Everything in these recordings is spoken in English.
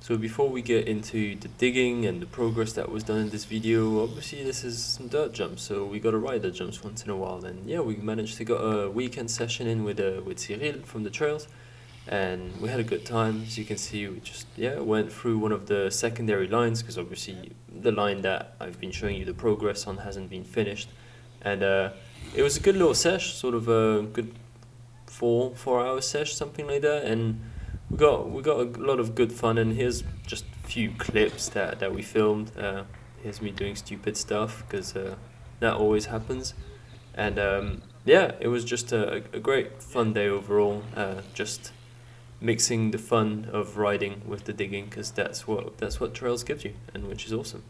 So before we get into the digging and the progress that was done in this video, obviously this is some dirt jumps, so we gotta ride dirt jumps once in a while. And yeah, we managed to get a weekend session in with Cyril from the trails, and we had a good time. As you can see, we just went through one of the secondary lines because obviously the line that I've been showing you the progress on hasn't been finished, and it was a good little sesh, sort of a good 4 hour sesh, something like that, and we got a lot of good fun. And here's just a few clips that we filmed. Here's me doing stupid stuff because that always happens. And yeah, it was just a great fun day overall. Just mixing the fun of riding with the digging because that's what trails gives you, and which is awesome.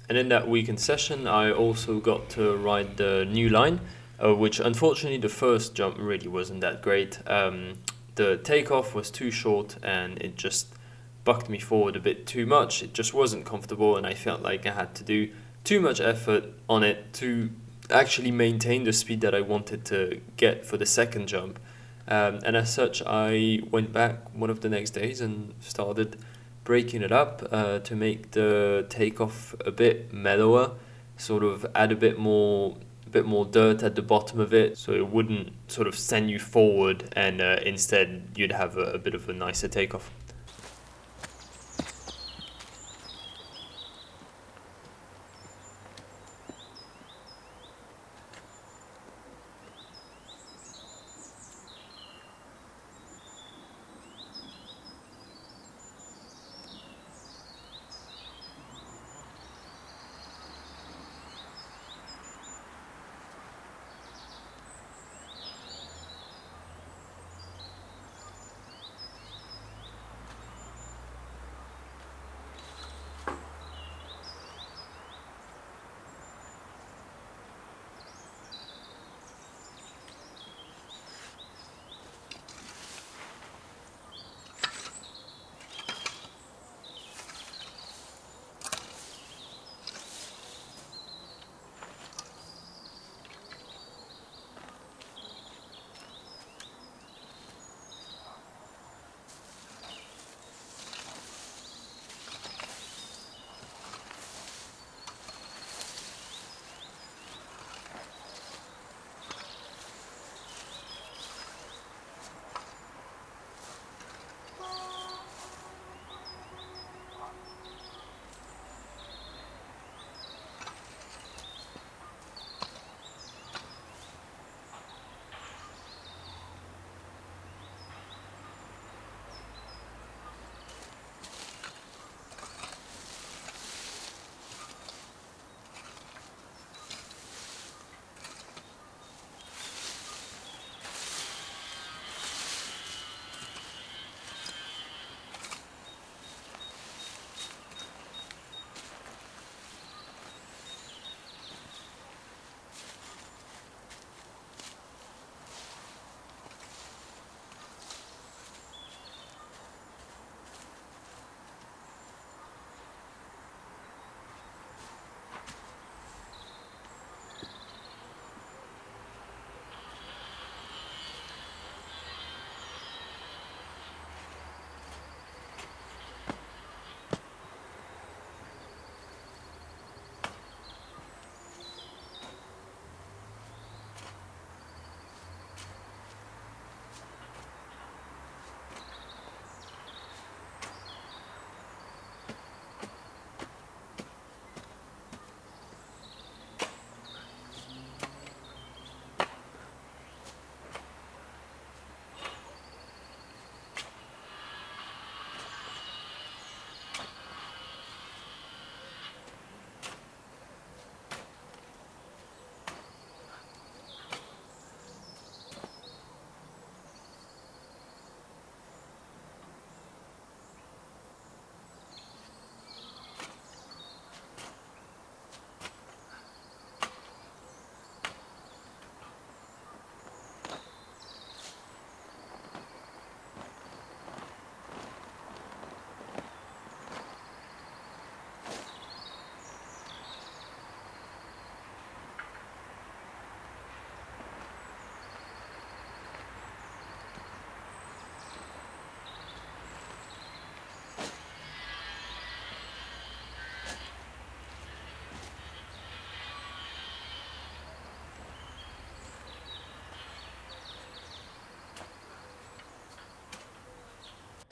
And in that weekend session, I also got to ride the new line, which unfortunately the first jump really wasn't that great. The takeoff was too short and it just bucked me forward a bit too much. It just wasn't comfortable, and I felt like I had to do too much effort on it to actually maintain the speed that I wanted to get for the second jump. And as such, I went back one of the next days and started breaking it up to make the takeoff a bit mellower, sort of add a bit more dirt at the bottom of it, so it wouldn't sort of send you forward, and instead you'd have a bit of a nicer takeoff.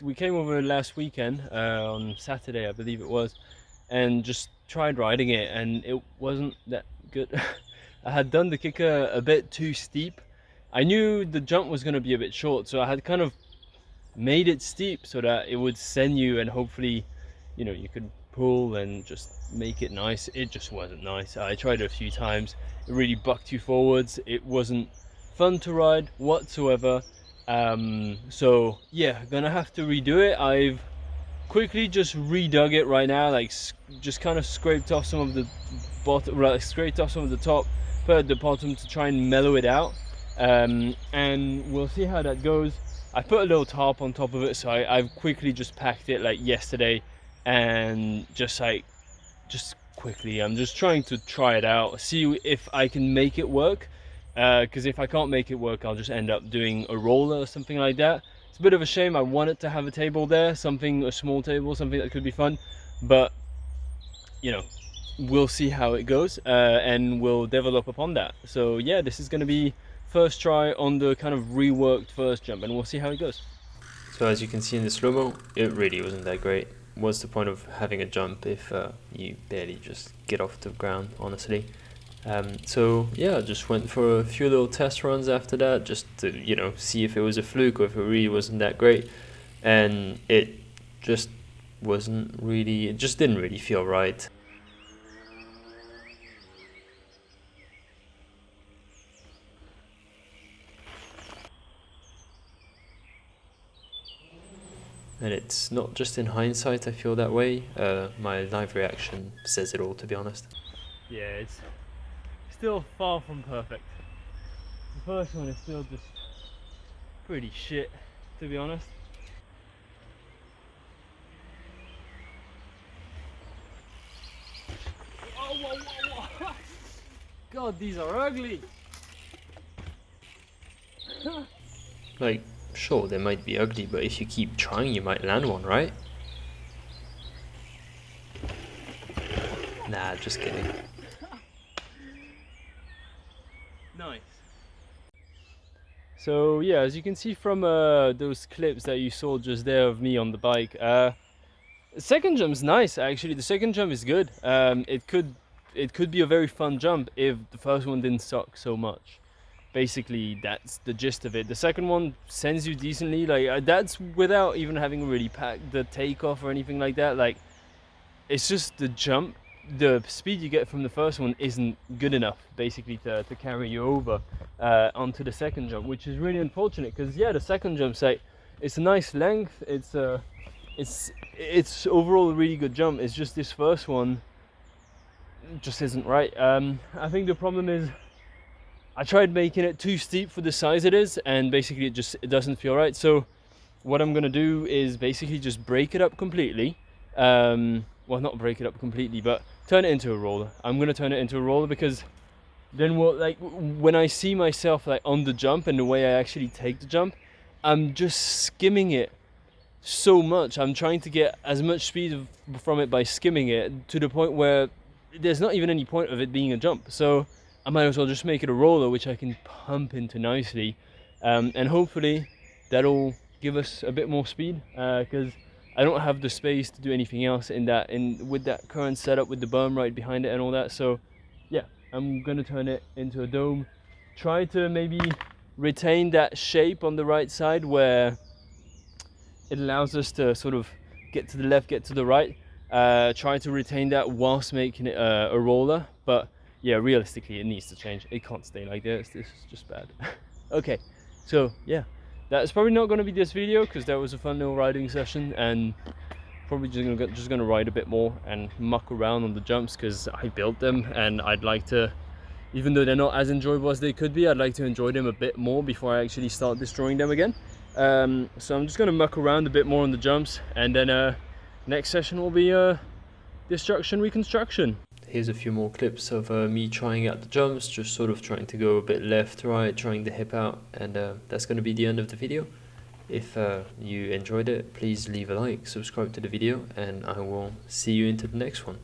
we came over last weekend on Saturday, I believe it was, and just tried riding it, and it wasn't that good. I had done the kicker a bit too steep. I knew the jump was going to be a bit short, so I had kind of made it steep so that it would send you, and hopefully, you know, you could pull and just make it nice. It just wasn't nice. I tried it a few times. It really bucked you forwards. It wasn't fun to ride whatsoever. So yeah, gonna have to redo it. I've quickly just redug it right now, like just kind of scraped off some of the bottom, like scraped off some of the top, put at the bottom to try and mellow it out. And we'll see how that goes. I put a little tarp on top of it, so I've quickly just packed it like yesterday, and just quickly, I'm just trying to try it out, see if I can make it work. Because if I can't make it work, I'll just end up doing a roller or something like that. It's a bit of a shame. I wanted to have a table there, a small table, something that could be fun, but you know, we'll see how it goes, and we'll develop upon that. So yeah, this is going to be first try on the kind of reworked first jump, and we'll see how it goes. So as you can see in the slow-mo, it really wasn't that great. What's the point of having a jump if you barely just get off the ground, honestly? So yeah, I just went for a few little test runs after that, just to, you know, see if it was a fluke or if it really wasn't that great. And it just it just didn't really feel right. And it's not just in hindsight I feel that way, my live reaction says it all, to be honest. Yeah, it's still far from perfect. The first one is still just pretty shit, to be honest. Oh, whoa, whoa, whoa. God, these are ugly. Like, sure, they might be ugly, but if you keep trying, you might land one, right? Nah, just kidding. Nice. So yeah, as you can see from those clips that you saw just there of me on the bike, the second jump's nice actually. The second jump is good. It could be a very fun jump if the first one didn't suck so much. Basically, that's the gist of it. The second one sends you decently, like that's without even having really packed the takeoff or anything like that. Like, it's just the jump, the speed you get from the first one isn't good enough basically to carry you over onto the second jump, which is really unfortunate, because yeah, the second jump's like, it's a nice length, it's overall a really good jump. It's just this first one just isn't right. I think the problem is I tried making it too steep for the size it is, and basically it doesn't feel right. So what I'm gonna do is basically just break it up completely. Well, not break it up completely, but turn it into a roller. I'm gonna turn it into a roller, because then when I see myself like on the jump and the way I actually take the jump, I'm just skimming it so much. I'm trying to get as much speed from it by skimming it, to the point where there's not even any point of it being a jump. So I might as well just make it a roller, which I can pump into nicely, and hopefully that'll give us a bit more speed, because I don't have the space to do anything else with that current setup with the berm right behind it and all that. So yeah, I'm gonna turn it into a dome, try to maybe retain that shape on the right side where it allows us to sort of get to the left, get to the right, try to retain that whilst making it a roller. But yeah, realistically it needs to change. It can't stay like this. This is just bad. Okay, so yeah, that's probably not going to be this video, because that was a fun little riding session, and probably just gonna ride a bit more and muck around on the jumps, because I built them and I'd like to, even though they're not as enjoyable as they could be, I'd like to enjoy them a bit more before I actually start destroying them again. So I'm just gonna muck around a bit more on the jumps, and then next session will be destruction reconstruction. Here's a few more clips of me trying out the jumps, just sort of trying to go a bit left, right, trying the hip out, and that's going to be the end of the video. If you enjoyed it, please leave a like, subscribe to the video, and I will see you into the next one.